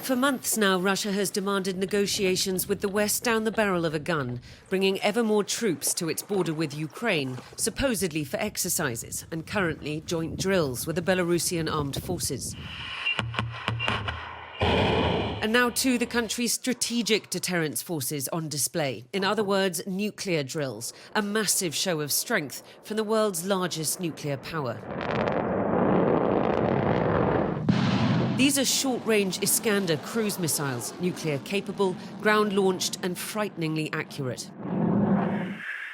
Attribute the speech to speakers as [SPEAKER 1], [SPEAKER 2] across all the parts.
[SPEAKER 1] For months now, Russia has demanded negotiations with the West down the barrel of a gun, bringing ever more troops to its border with Ukraine, supposedly for exercises and currently joint drills with the Belarusian armed forces. And now too, the country's strategic deterrence forces on display. In other words, nuclear drills, a massive show of strength from the world's largest nuclear power. These are short-range Iskander cruise missiles, nuclear-capable, ground-launched and frighteningly accurate.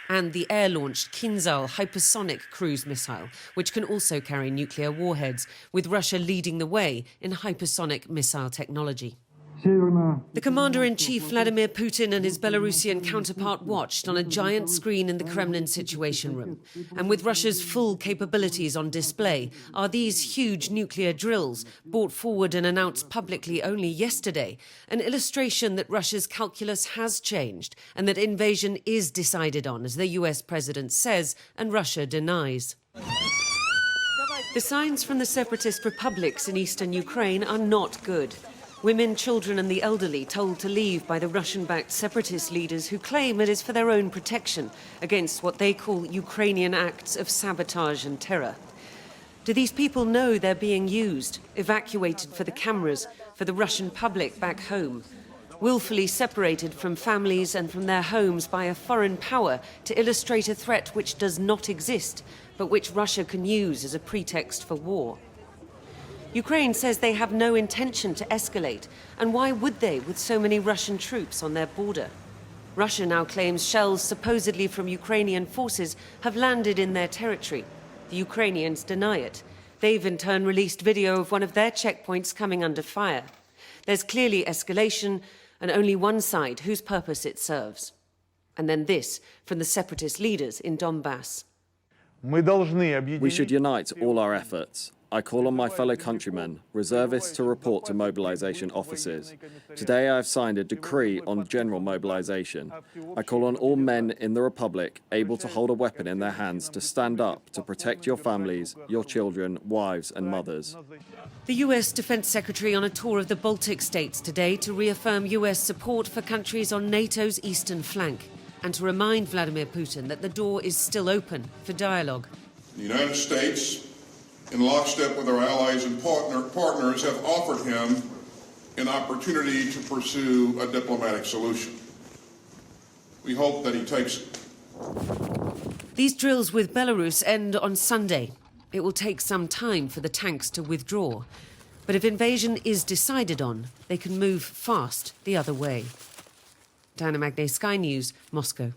[SPEAKER 1] And the air-launched Kinzhal hypersonic cruise missile, which can also carry nuclear warheads, with Russia leading the way in hypersonic missile technology. The Commander-in-Chief Vladimir Putin and his Belarusian counterpart watched on a giant screen in the Kremlin Situation Room. And with Russia's full capabilities on display are these huge nuclear drills, brought forward and announced publicly only yesterday, an illustration that Russia's calculus has changed and that invasion is decided on, as the US president says, and Russia denies. The signs from the separatist republics in eastern Ukraine are not good. Women, children and the elderly told to leave by the Russian-backed separatist leaders who claim it is for their own protection against what they call Ukrainian acts of sabotage and terror. Do these people know they're being used, evacuated for the cameras, for the Russian public back home? Willfully separated from families and from their homes by a foreign power to illustrate a threat which does not exist, but which Russia can use as a pretext for war. Ukraine says they have no intention to escalate, and why would they with so many Russian troops on their border? Russia now claims shells supposedly from Ukrainian forces have landed in their territory. The Ukrainians deny it. They've in turn released video of one of their checkpoints coming under fire. There's clearly escalation, and only one side whose purpose it serves. And then this from the separatist leaders in Donbass.
[SPEAKER 2] We should unite all our efforts. I call on my fellow countrymen, reservists, to report to mobilization offices. Today I have signed a decree on general mobilization. I call on all men in the Republic able to hold a weapon in their hands to stand up to protect your families, your children, wives and mothers.
[SPEAKER 1] The US Defense Secretary on a tour of the Baltic states today to reaffirm US support for countries on NATO's eastern flank and to remind Vladimir Putin that the door is still open for dialogue.
[SPEAKER 3] The United States, in lockstep with our allies and partners, have offered him an opportunity to pursue a diplomatic solution. We hope that he takes it.
[SPEAKER 1] These drills with Belarus end on Sunday. It will take some time for the tanks to withdraw. But if invasion is decided on, they can move fast the other way. Diana Magne, Sky News, Moscow.